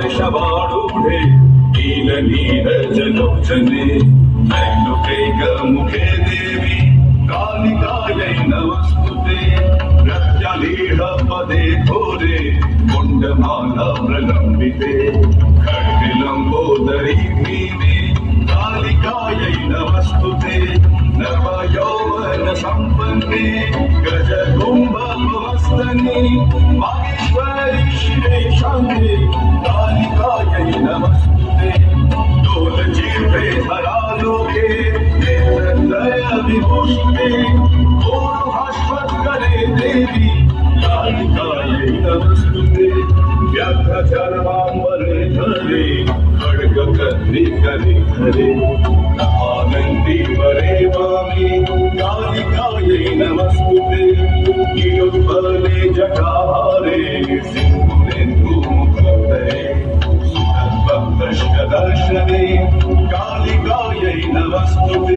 वर्षवारूढे नीलनीरजलोचने नैनुकैकमुखे देवी कालिकायै नमस्तुते प्रत्यलीढपदे घोरे कुण्डमाला प्रलम्बिते खड्गलम्बोदरी भीमे कालिकायै नमस्तुते नवयौवन सम्पन्ने गजकुम्भमस्तने माहेश्वरी शिवे शान्ते कालिकायै नमस्तुते दोलजीर्भे धरालोके नेत्रत्रय विभूषिते पूर्वभास्वत्करे देवी कालिकायै नमस्तुते व्यग्रचर्माम्बरे धरे खड्गकर्णे करे धरे आनन्दी वरे वामे कालिकायै नमस्तुते गिरोत्पले जटाहारे सिंधुरेन्दुमुखोदरे सुतद्भक्तष्टदर्शने कालिकायै